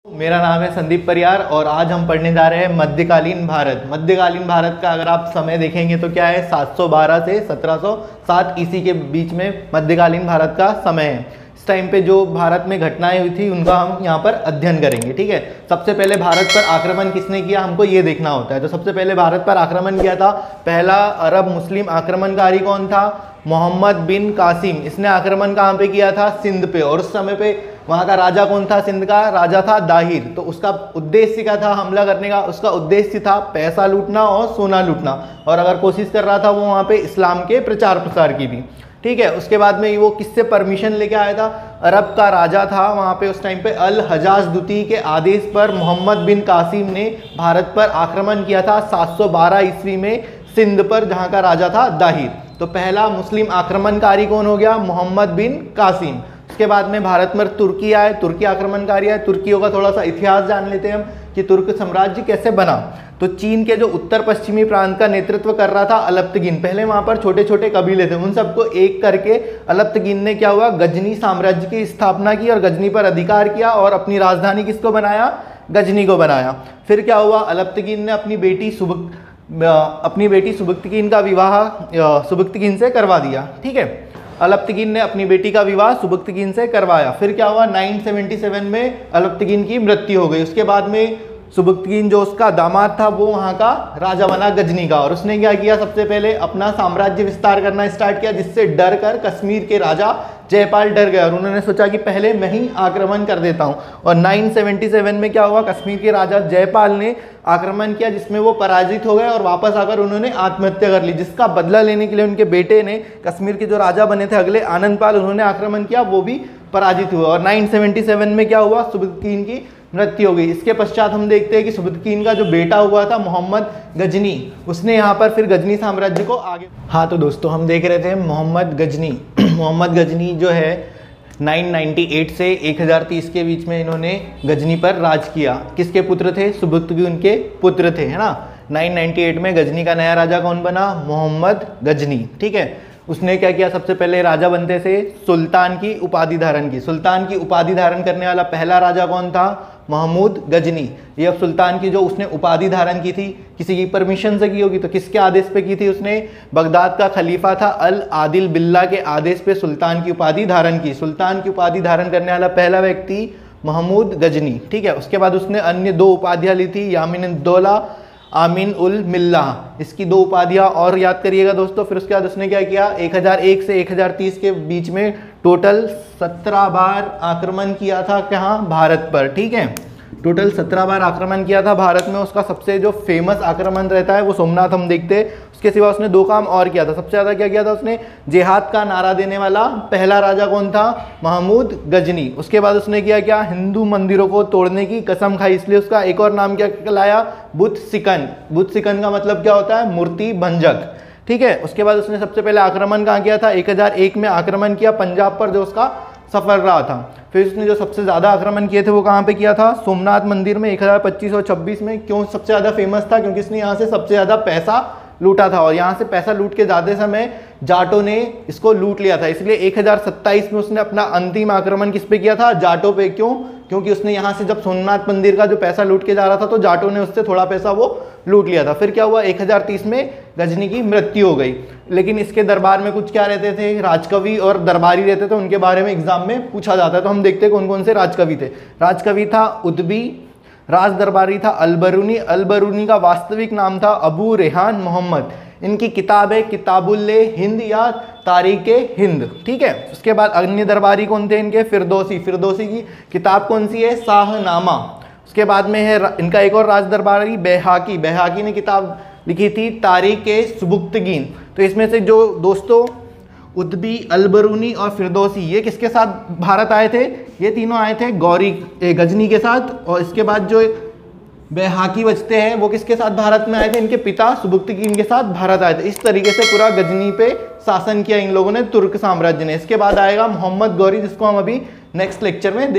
मेरा नाम है संदीप परियार और आज हम पढ़ने जा रहे हैं मध्यकालीन भारत। मध्यकालीन भारत का अगर आप समय देखेंगे तो क्या है, 712 से 1707 ईसी के बीच में मध्यकालीन भारत का समय है। इस टाइम पे जो भारत में घटनाएं हुई थी उनका हम यहाँ पर अध्ययन करेंगे। ठीक है, सबसे पहले भारत पर आक्रमण किसने किया हमको ये देखना होता है। तो सबसे पहले भारत पर आक्रमण किया था, पहला अरब मुस्लिम आक्रमणकारी कौन था? मोहम्मद बिन कासिम। इसने आक्रमण कहाँ पे किया था? सिंध पे। और उस समय पे वहाँ का राजा कौन था? सिंध का राजा था दाहिर। तो उसका उद्देश्य क्या था हमला करने का? उसका उद्देश्य था पैसा लूटना और सोना लूटना, और अगर कोशिश कर रहा था वो वहाँ पे इस्लाम के प्रचार प्रसार की भी। ठीक है, उसके बाद में वो किससे परमिशन लेके आया था? अरब का राजा था वहाँ पे उस टाइम पे अल हजाज द्वितीय के आदेश पर मोहम्मद बिन कासिम ने भारत पर आक्रमण किया था 712 ईस्वी में सिंध पर, जहाँ का राजा था दाहिर। तो पहला मुस्लिम आक्रमणकारी कौन हो गया? मोहम्मद बिन कासिम। उसके बाद में भारत में तुर्की आए, तुर्की आक्रमणकारी आए। तुर्कियों का थोड़ा सा इतिहास जान लेते हैं हम कि तुर्क साम्राज्य कैसे बना। तो चीन के जो उत्तर पश्चिमी प्रांत का नेतृत्व कर रहा था अलप्तगिन। पहले वहां पर छोटे छोटे कबीले थे, उन सबको एक करके अलप्तगिन ने क्या हुआ, गजनी साम्राज्य की स्थापना की और गजनी पर अधिकार किया और अपनी राजधानी किसको बनाया? गजनी को बनाया। फिर क्या हुआ, अलप्तगिन ने अपनी बेटी सुबक्तगिन का विवाह सुबक्तगिन से करवा दिया। ठीक है, अलप्तगिन ने अपनी बेटी का विवाह सुबक्तगिन से करवाया। फिर क्या हुआ, 977 में अलप्तगिन की मृत्यु हो गई। उसके बाद में सुबक्तगिन जो उसका दामाद था वो वहाँ का राजा बना गजनी का, और उसने क्या किया, सबसे पहले अपना साम्राज्य विस्तार करना स्टार्ट किया, जिससे डर कर कश्मीर के राजा जयपाल डर गए और उन्होंने सोचा कि पहले मैं ही आक्रमण कर देता हूँ। और 977 में क्या हुआ, कश्मीर के राजा जयपाल ने आक्रमण किया, जिसमें वो पराजित हो गए और वापस आकर उन्होंने आत्महत्या कर ली, जिसका बदला लेने के लिए उनके बेटे ने, कश्मीर के जो राजा बने थे अगले आनंदपाल, उन्होंने आक्रमण किया, वो भी पराजित हुआ। और 977 में क्या हुआ, सुबक्तगिन की मृत्यु हो गई। इसके पश्चात हम देखते हैं कि सुबक्तगिन का जो बेटा हुआ था मोहम्मद गजनी, उसने यहाँ पर फिर गजनी साम्राज्य को आगे। हाँ तो दोस्तों हम देख रहे थे मोहम्मद गजनी। मोहम्मद गजनी जो है 998 से 1030 के बीच में इन्होंने गजनी पर राज किया। किसके पुत्र थे? सुबक्तगिन के पुत्र थे, है ना। 998 में गजनी का नया राजा कौन बना? मोहम्मद गजनी। ठीक है, उसने क्या किया, सबसे पहले राजा बनते से सुल्तान की उपाधि धारण की। सुल्तान की उपाधि धारण करने वाला पहला राजा कौन था? महमूद गजनी। ये अब सुल्तान की जो उसने उपाधि धारण की थी, किसी की परमिशन से की होगी, तो किसके आदेश पे की थी उसने? बगदाद का खलीफा था अल आदिल बिल्ला के आदेश पे सुल्तान की उपाधि धारण की। सुल्तान की उपाधि धारण करने वाला पहला व्यक्ति महमूद गजनी। ठीक है, उसके बाद उसने अन्य दो उपाधियां ली थी, यामिन-उद-दौला, आमीन उल मिल्ला। इसकी दो उपाधियां और याद करिएगा दोस्तों। फिर उसके बाद उसने क्या किया, 1001 से 1030 के बीच में टोटल 17 बार आक्रमण किया था कहाँ? भारत पर। ठीक है, टोटल 17 बार आक्रमण किया था भारत में। उसका सबसे जो फेमस आक्रमण रहता है वो सोमनाथ हम देखते हैं। उसके सिवा उसने दो काम और किया था। सबसे ज़्यादा क्या किया था उसने? जिहाद का नारा देने वाला पहला राजा कौन था? महमूद गजनी। उसके बाद उसने किया क्या? हिंदू मंदिरों को तोड़ने की कसम खाई, इसलिए उसका एक और नाम क्या कहलाया? बुत सिकंद। बुत सिकंद का मतलब क्या होता है? मूर्ति भंजक। ठीक है, उसके बाद उसने सबसे पहले आक्रमण कहाँ किया था? 1001 में आक्रमण किया पंजाब पर, जो उसका सफल रहा था। फिर उसने जो सबसे ज़्यादा आक्रमण किए थे वो कहाँ पे किया था? सोमनाथ मंदिर में 1025-26 में। क्यों सबसे ज़्यादा फेमस था? क्योंकि इसने यहाँ से सबसे ज़्यादा पैसा लूटा था, और यहाँ से पैसा लूट के जाते समय जाटों ने इसको लूट लिया था, इसलिए 1027 में उसने अपना अंतिम आक्रमण किस पे किया था? जाटों पे। क्यों? क्योंकि उसने यहाँ से जब सोमनाथ मंदिर का जो पैसा लूट के जा रहा था तो जाटों ने उससे थोड़ा पैसा वो लूट लिया था। फिर क्या हुआ, 1030 में गजनी की मृत्यु हो गई। लेकिन इसके दरबार में कुछ क्या रहते थे? राजकवि और दरबारी रहते थे, उनके बारे में एग्जाम में पूछा जाता है। तो हम देखते हैं कौन कौन से राजकवि थे। राजकवि था उदबी, राज दरबारी था अलबरूनी। अलबरूनी का वास्तविक नाम था अबू रेहान मोहम्मद। इनकी किताब है किताबुल्ले हिंद या तारीखे हिंद। ठीक है, उसके बाद अन्य दरबारी कौन थे इनके? फिरदौसी। फिरदौसी की किताब कौन सी है? शाहनामा। उसके बाद में है इनका एक और राज दरबारी बैहाकी। बैहाकी ने किताब लिखी थी तारीखे सुबक्तगिन। तो इसमें से जो दोस्तों उदबी, अलबरूनी और फिरदौसी, ये किसके साथ भारत आए थे? ये तीनों आए थे गजनी के साथ। और इसके बाद जो बैहाकी बचते हैं वो किसके साथ भारत में आए थे? इनके पिता सुबक्तगिन के साथ भारत आए थे। इस तरीके से पूरा गजनी पे शासन किया इन लोगों ने, तुर्क साम्राज्य ने। इसके बाद आएगा मोहम्मद गौरी, जिसको हम अभी नेक्स्ट लेक्चर में